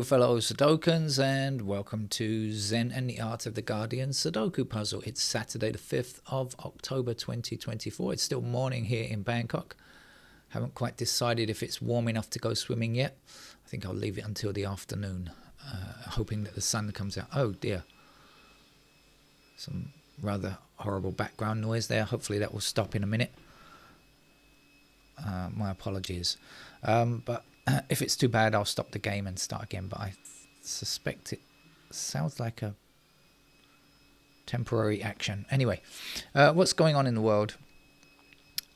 fellow Sudokans, and welcome to Zen and the Art of the Guardian Sudoku Puzzle. It's Saturday the 5th of October 2024. It's still morning here in Bangkok. Haven't quite decided if it's warm enough to go swimming yet. I think I'll leave it until the afternoon, hoping that the sun comes out. Oh dear. Some rather horrible background noise there. Hopefully that will stop in a minute. My apologies. But if it's too bad, I'll stop the game and start again. But I suspect it sounds like a temporary action. Anyway, what's going on in the world?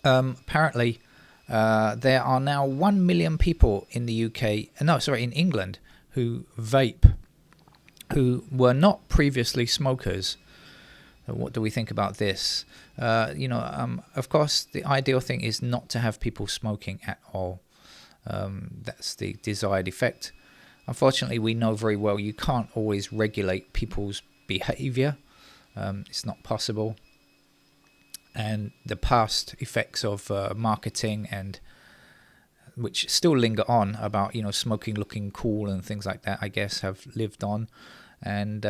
Apparently, there are now 1 million people in the UK, in England, who vape, who were not previously smokers. What do we think about this? Of course, the ideal thing is not to have people smoking at all. That's the desired effect. Unfortunately, we know very well you can't always regulate people's behavior. It's not possible. And the past effects of marketing, and which still linger on, about smoking looking cool and things like that, I guess, have lived on. And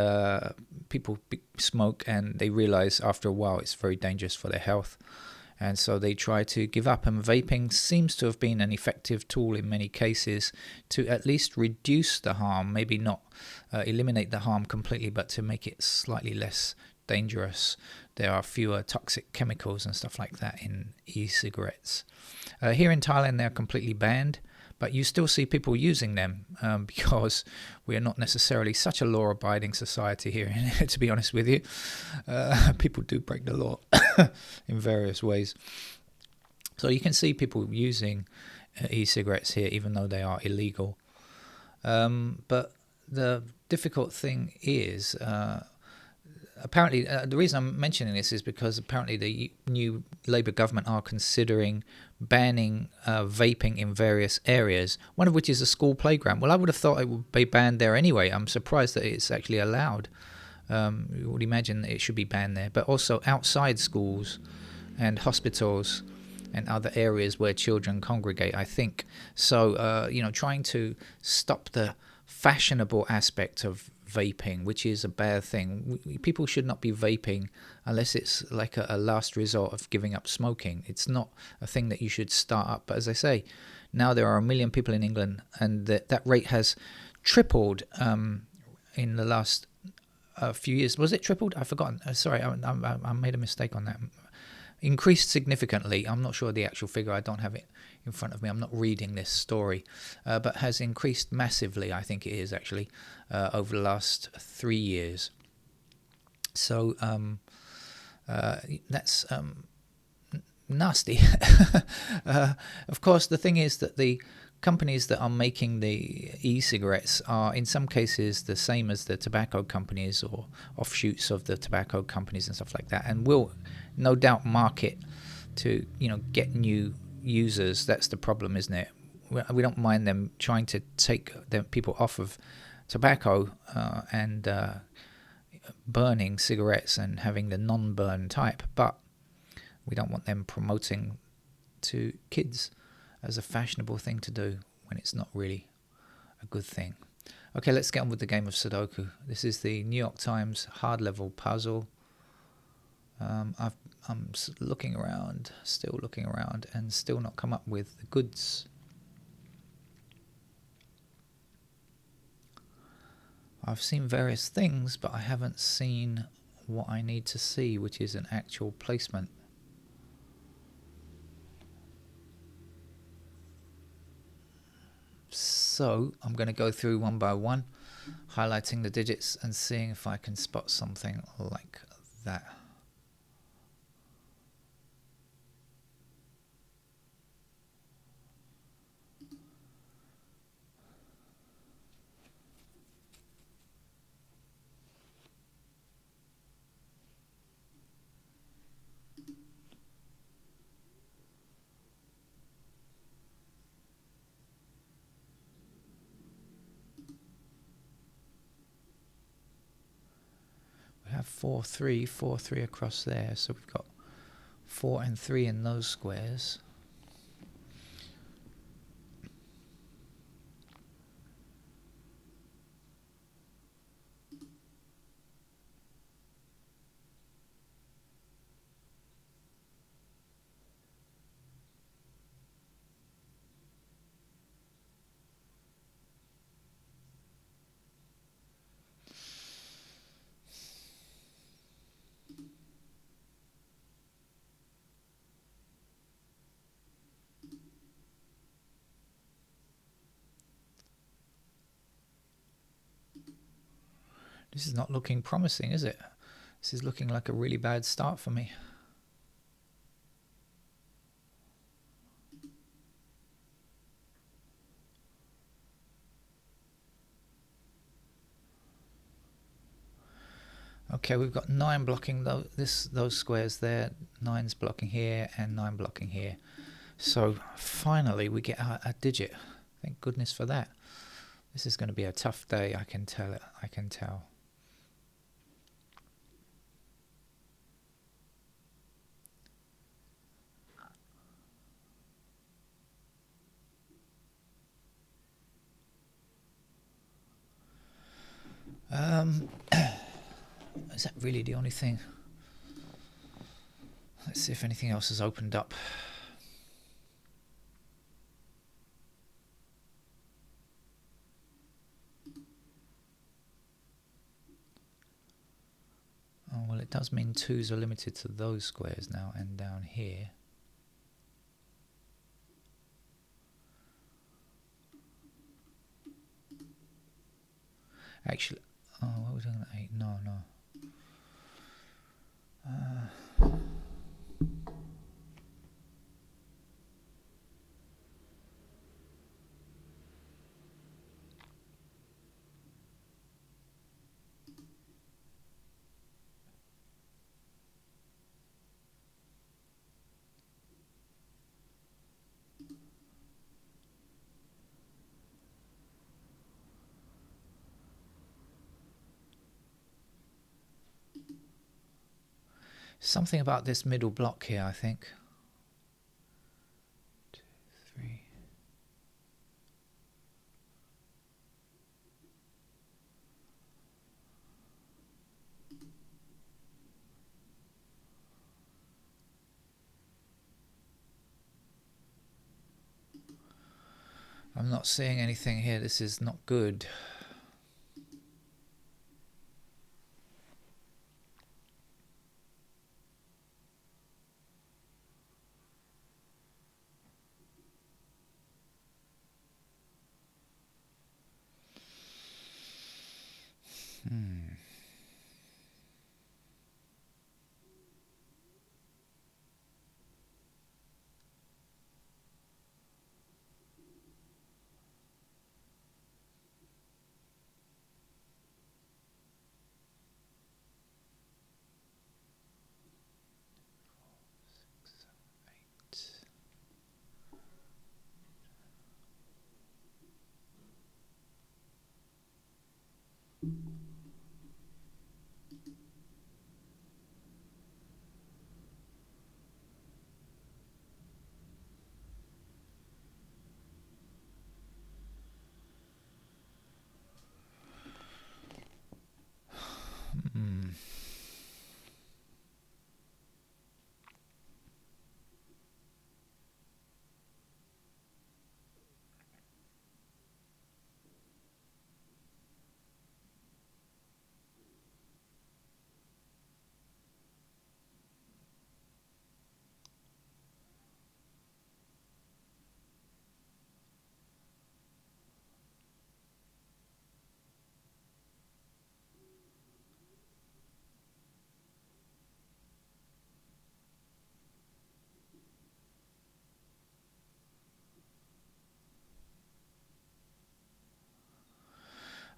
people smoke and they realize after a while it's very dangerous for their health, and so they try to give up. And vaping seems to have been an effective tool in many cases to at least reduce the harm, maybe not eliminate the harm completely, but to make it slightly less dangerous. There are fewer toxic chemicals and stuff like that in e-cigarettes. Here in Thailand they're completely banned, but you still see people using them because we are not necessarily such a law-abiding society here, to be honest with you. People do break the law in various ways. So you can see people using e-cigarettes here, even though they are illegal. But the difficult thing is, apparently, the reason I'm mentioning this is because apparently the new Labour government are considering banning vaping in various areas, one of which is a school playground. Well, I would have thought it would be banned there anyway. I'm surprised that it's actually allowed. You would imagine it should be banned there, but also outside schools and hospitals and other areas where children congregate, I think. So, trying to stop the fashionable aspect of vaping, which is a bad thing. People should not be vaping unless it's like a last resort of giving up smoking. It's not a thing that you should start up. But as I say, now there are 1 million people in England, and that rate has tripled in the last few years. Was it tripled? I've forgotten. Sorry, I made a mistake on that. Increased significantly. I'm not sure the actual figure. I don't have it in front of me. I'm not reading this story, but has increased massively. I think it is actually over the last 3 years. So that's nasty. Of course, the thing is that the companies that are making the e-cigarettes are in some cases the same as the tobacco companies or offshoots of the tobacco companies and stuff like that, and will no doubt market to get new users. That's the problem, isn't it? We don't mind them trying to take the people off of tobacco and burning cigarettes and having the non-burn type, but we don't want them promoting to kids as a fashionable thing to do when it's not really a good thing. Okay, let's get on with the game of Sudoku. This is the New York Times hard level puzzle. I'm looking around, and still not come up with the goods. I've seen various things, but I haven't seen what I need to see, which is an actual placement. So I'm going to go through one by one, highlighting the digits and seeing if I can spot something like that. We have 4, 3, 4, 3 across there, so we've got 4 and 3 in those squares. This is not looking promising, is it? This is looking like a really bad start for me. Okay, we've got 9 blocking those squares there, 9's blocking here, and 9 blocking here. So finally we get a digit. Thank goodness for that. This is going to be a tough day, I can tell it. I can tell. Is that really the only thing? Let's see if anything else has opened up. Oh, well, it does mean 2's are limited to those squares now, and down here. Actually, oh, what are we doing at 8? No. Something about this middle block here, I think. 2, 3. I'm not seeing anything here. This is not good.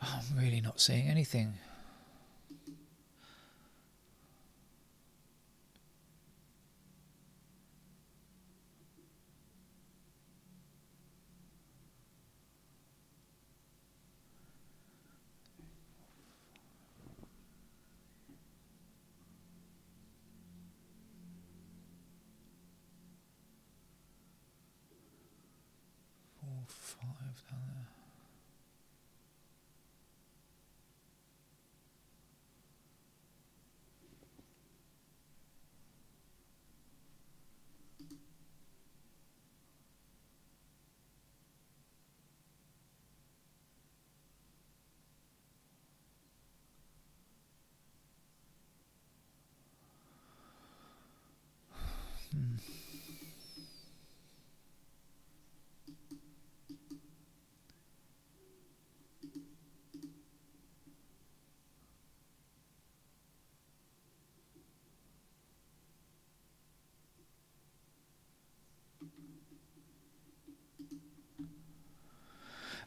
Oh, I'm really not seeing anything. Four, 5 down there.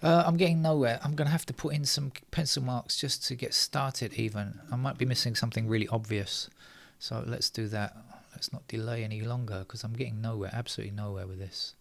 I'm getting nowhere. I'm going to have to put in some pencil marks just to get started even. I might be missing something really obvious. So let's do that. Let's not delay any longer because I'm getting nowhere, absolutely nowhere with this.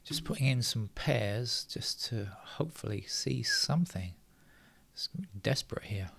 Just putting in some pairs just to hopefully see something. It's desperate here.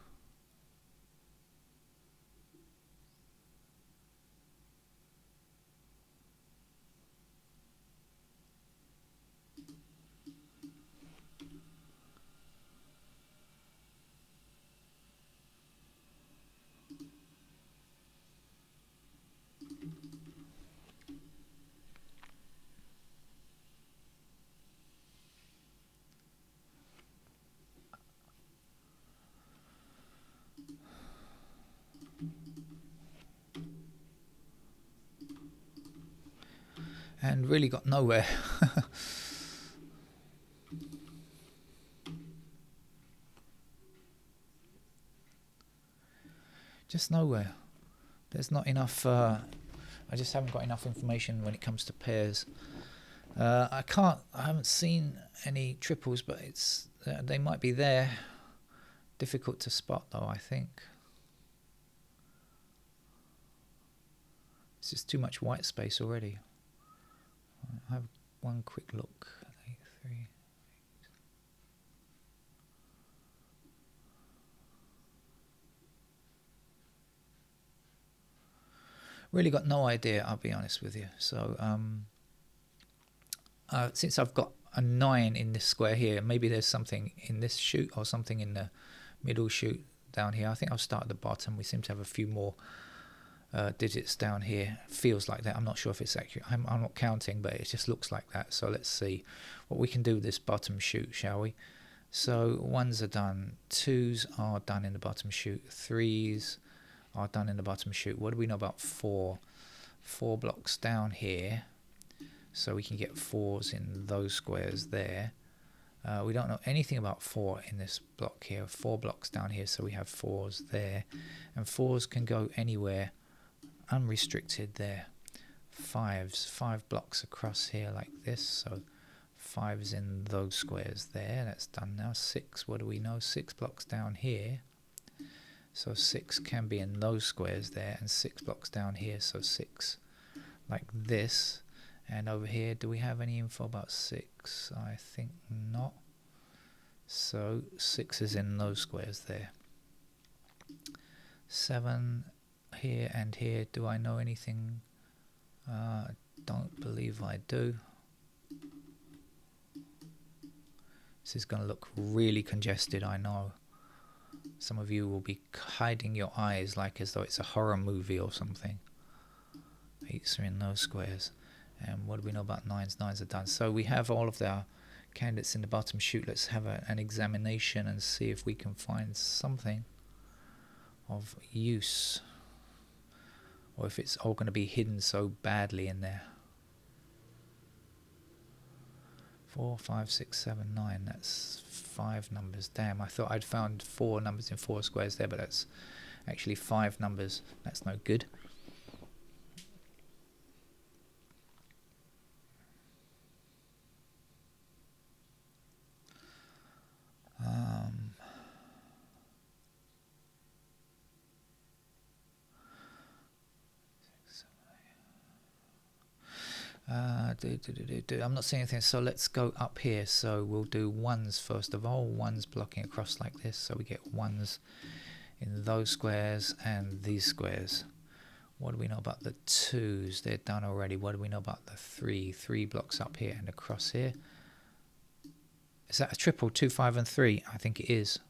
And really got nowhere. Just nowhere. There's not enough. I just haven't got enough information when it comes to pairs. I haven't seen any triples, but they might be there. Difficult to spot though, I think. It's just too much white space already. I have one quick look. 8, 3. Really got no idea, I'll be honest with you. So since I've got a 9 in this square here, maybe there's something in this shoot or something in the middle shoot down here. I think I'll start at the bottom. We seem to have a few more digits down here. Feels like that. I'm not sure if it's accurate. I'm not counting, but it just looks like that. So let's see what we can do with this bottom shoot, shall we? So 1s are done, 2s are done in the bottom shoot, 3s are done in the bottom shoot. What do we know about 4? 4 blocks down here, so we can get 4s in those squares there. We don't know anything about 4 in this block here. 4 blocks down here, so we have 4s there, and 4s can go anywhere unrestricted there. 5s, 5 blocks across here like this, so 5s in those squares there. That's done now. 6, what do we know? 6 blocks down here, so 6 can be in those squares there, and 6 blocks down here, so 6 like this. And over here, do we have any info about 6? I think not. So 6 is in those squares there. 7 here and here. Do I know anything? Don't believe I do. This is going to look really congested, I know. Some of you will be hiding your eyes like as though it's a horror movie or something. 8s are in those squares. And what do we know about 9s? 9s are done. So we have all of our candidates in the bottom shoot. Let's have an examination and see if we can find something of use, or if it's all going to be hidden so badly in there. 4, 5, 6, 7, 9. That's 5 numbers. Damn, I thought I'd found 4 numbers in 4 squares there, but that's actually 5 numbers. That's no good. I'm not seeing anything, so let's go up here. So we'll do ones first of all. Ones blocking across like this, so we get ones in those squares and these squares. What do we know about the twos? They're done already. What do we know about the three? Three blocks up here and across here. Is that a triple? 2, 5 and 3? I think it is.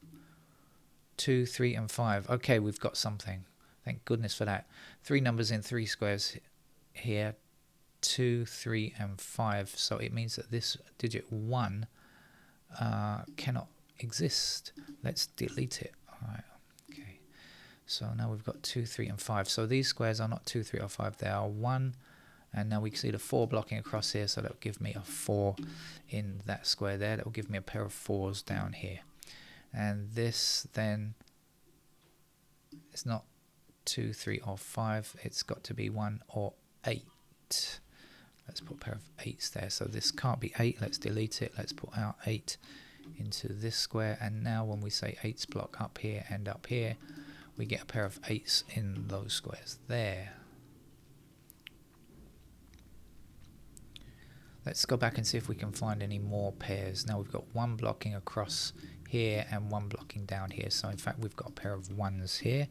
2, 3 and 5. Okay, we've got something. Thank goodness for that. 3 numbers in 3 squares here. 2, 3 and 5. So it means that this digit 1 cannot exist. Let's delete it. Alright, okay. So now we've got 2, 3 and 5. So these squares are not 2, 3 or 5. They are 1. And now we can see the 4 blocking across here. So that will give me a 4 in that square there. That will give me a pair of 4s down here. And this then is not 2, 3 or 5. It's got to be 1 or 8. Let's put a pair of 8s there. So this can't be 8. Let's delete it. Let's put our 8 into this square. And now when we say 8's block up here and up here, we get a pair of 8s in those squares there. Let's go back and see if we can find any more pairs. Now we've got 1 blocking across here and 1 blocking down here. So in fact we've got a pair of 1s here.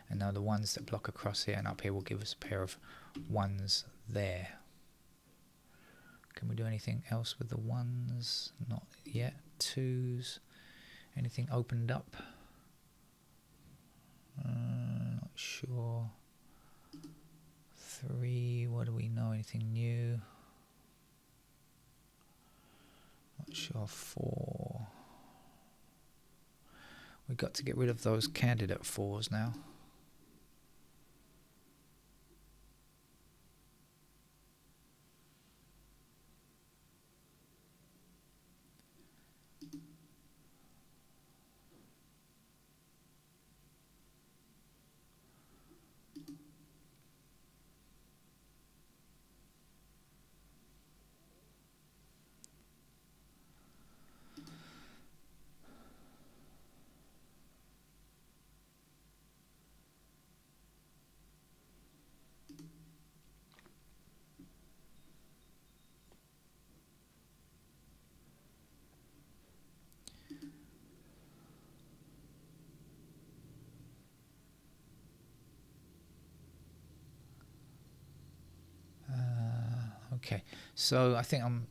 And now the ones that block across here and up here will give us a pair of 1s there. Can we do anything else with the 1s? Not yet. 2s. Anything opened up? Not sure. 3. What do we know? Anything new? Not sure. 4. We've got to get rid of those candidate 4s now. Okay, so I think I'm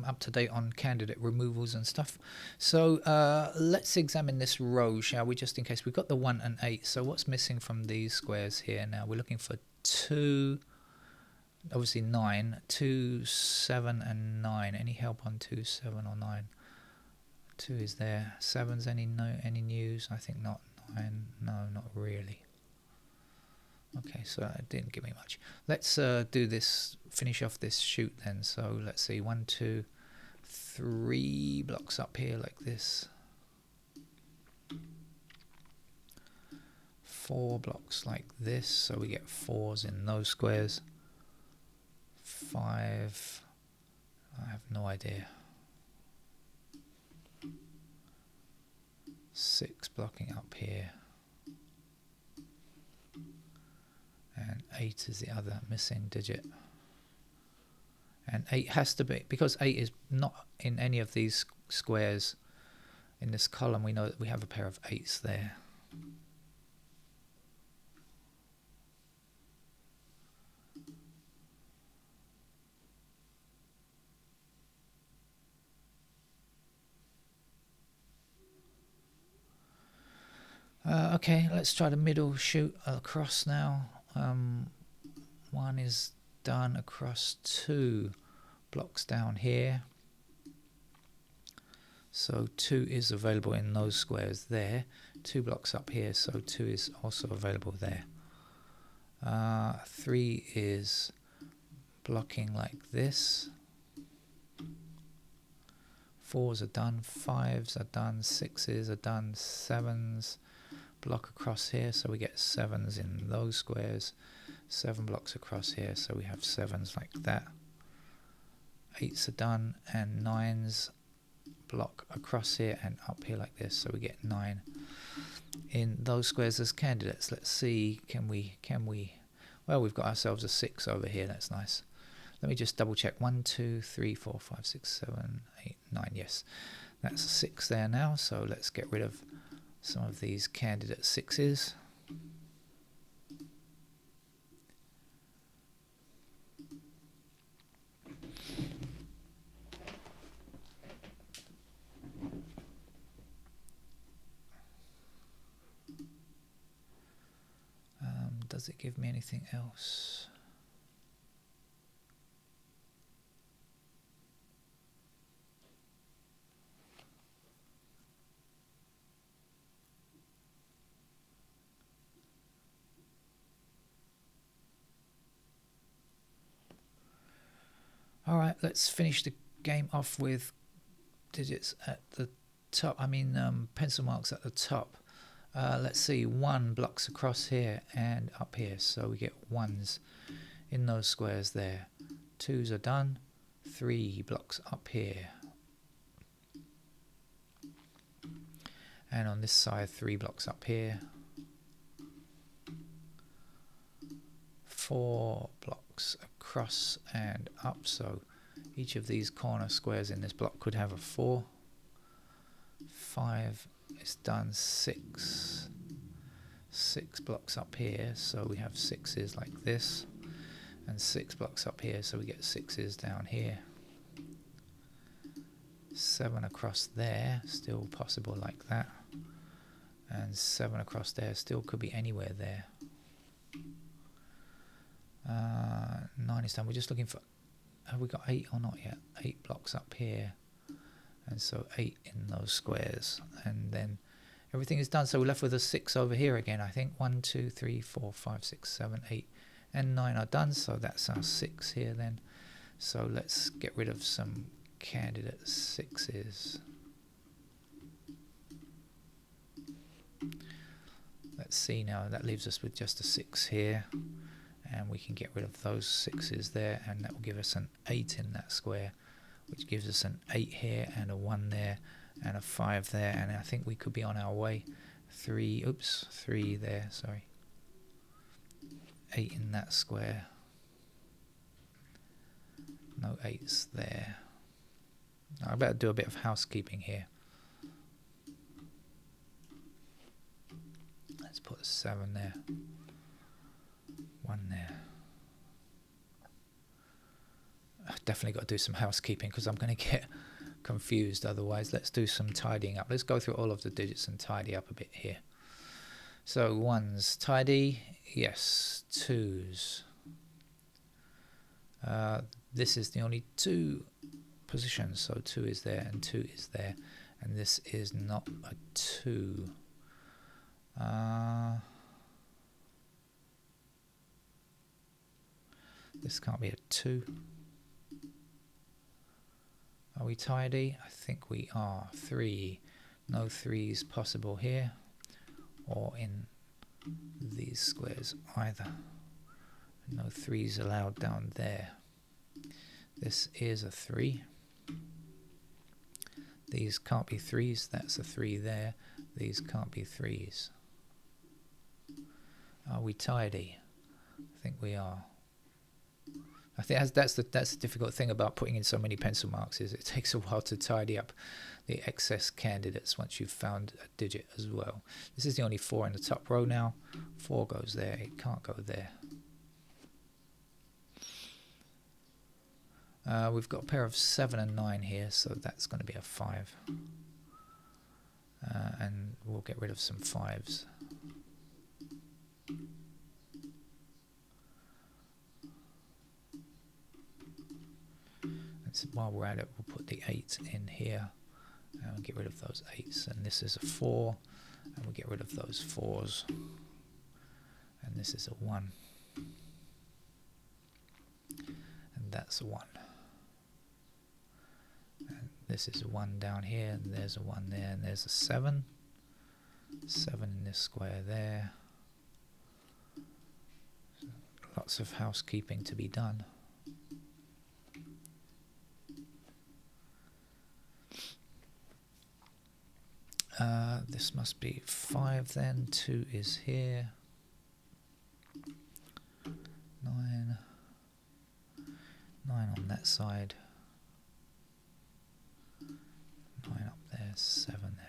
up to date on candidate removals and stuff. So let's examine this row, shall we, just in case. We've got the 1 and 8. So what's missing from these squares here now? We're looking for 2, obviously 9, 2, 7 and 9. Any help on 2, 7 or 9? 2 is there. 7's any news? I think not. 9, no, not really. Okay, so it didn't give me much. Let's do this, finish off this shoot then. So let's see, 1, 2, 3 blocks up here like this. 4 blocks like this, so we get 4s in those squares. 5, I have no idea. 6 blocking up here. And 8 is the other missing digit. And 8 has to be, because 8 is not in any of these squares in this column, we know that we have a pair of 8s there. Okay, let's try the middle shoot across now. 1 is done across 2 blocks down here. So 2 is available in those squares there. 2 blocks up here, so 2 is also available there. 3 is blocking like this. 4s are done, 5s are done, 6s are done, 7s block across here, so we get 7s in those squares. 7 blocks across here, so we have 7s like that. 8s are done, and 9s block across here and up here like this, so we get 9 in those squares as candidates. Let's see, can we well, we've got ourselves a 6 over here. That's nice. Let me just double check. 1, 2, 3, 4, 5, 6, 7, 8, 9. Yes, that's a 6 there now. So let's get rid of some of these candidate 6s. Does it give me anything else? All right, let's finish the game off with digits at the top. I mean, pencil marks at the top. Let's see, 1 blocks across here and up here, so we get 1s in those squares there. 2s are done. 3 blocks up here, and on this side 3 blocks up here. 4 blocks across and up, so each of these corner squares in this block could have a 4. 5 is done. 6 blocks up here, so we have 6s like this, and 6 blocks up here, so we get 6s down here. 7 across there, still possible like that, and 7 across there, still could be anywhere there. 9 is done. We're just looking for, have we got 8 or not yet? 8 blocks up here, and so 8 in those squares, and then everything is done. So we're left with a 6 over here again, I think. 1, 2, 3, 4, 5, 6, 7, 8 and 9 are done, so that's our 6 here then. So let's get rid of some candidate 6s. Let's see now, that leaves us with just a 6 here, and we can get rid of those 6s there, and that will give us an 8 in that square, which gives us an 8 here and a 1 there and a 5 there, and I think we could be on our way. 3 there, sorry. 8 in that square. No 8s there. I better do a bit of housekeeping here. Let's put a 7 there. 1 there. I've definitely got to do some housekeeping because I'm going to get confused otherwise. Let's do some tidying up. Let's go through all of the digits and tidy up a bit here. So 1s tidy, yes. 2s, this is the only 2 positions, so 2 is there and 2 is there, and this is not a 2. This can't be a 2. Are we tidy? I think we are. 3. No 3s possible here or in these squares either. No 3s allowed down there. This is a 3. These can't be 3s. That's a 3 there. These can't be 3s. Are we tidy? I think we are. I think that's the difficult thing about putting in so many pencil marks, is it takes a while to tidy up the excess candidates once you've found a digit as well. This is the only 4 in the top row now. 4 goes there, it can't go there. We've got a pair of 7 and 9 here, so that's going to be a 5. And we'll get rid of some 5s. And so while we're at it, we'll put the 8 in here, and we'll get rid of those 8s. And this is a 4, and we'll get rid of those 4s. And this is a 1. And that's a 1. And this is a 1 down here, and there's a 1 there, and there's a 7. 7 in this square there. So lots of housekeeping to be done. This must be 5 then. 2 is here. 9 on that side. 9 up there, 7 there.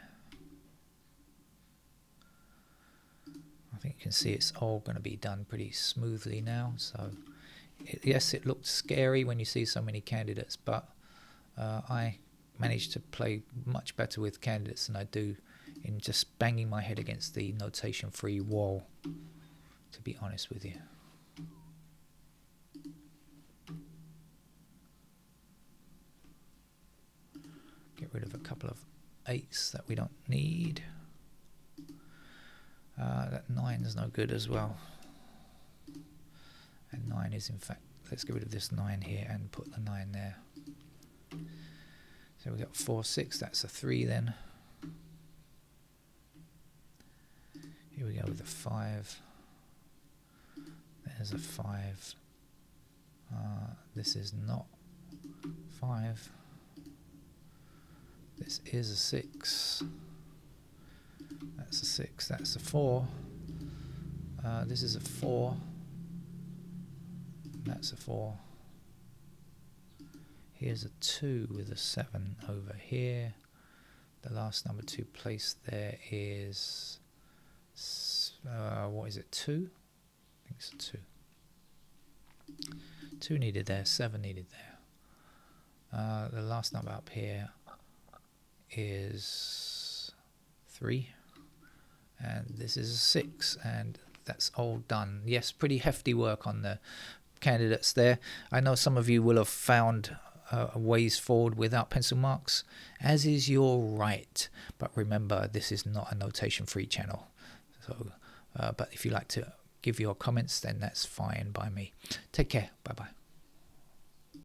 I think you can see it's all going to be done pretty smoothly now. So yes, it looked scary when you see so many candidates, but I managed to play much better with candidates than I do in just banging my head against the notation-free wall, to be honest with you. Get rid of a couple of 8s that we don't need. That 9 is no good as well. And 9 is, in fact, let's get rid of this 9 here and put the 9 there. So we've got 4, 6, that's a 3 then. Here we go with a 5. There's a 5. This is not 5. This is a 6. That's a 6. That's a 4. This is a 4. That's a 4. Here's a 2 with a 7 over here. The last number to place there is, what is it, 2? I think it's a 2. 2 needed there, 7 needed there. The last number up here is 3. And this is a 6, and that's all done. Yes, pretty hefty work on the candidates there. I know some of you will have found ways forward without pencil marks, as is your right. But remember, this is not a notation-free channel. So, but if you like to give your comments, then that's fine by me. Take care. Bye-bye.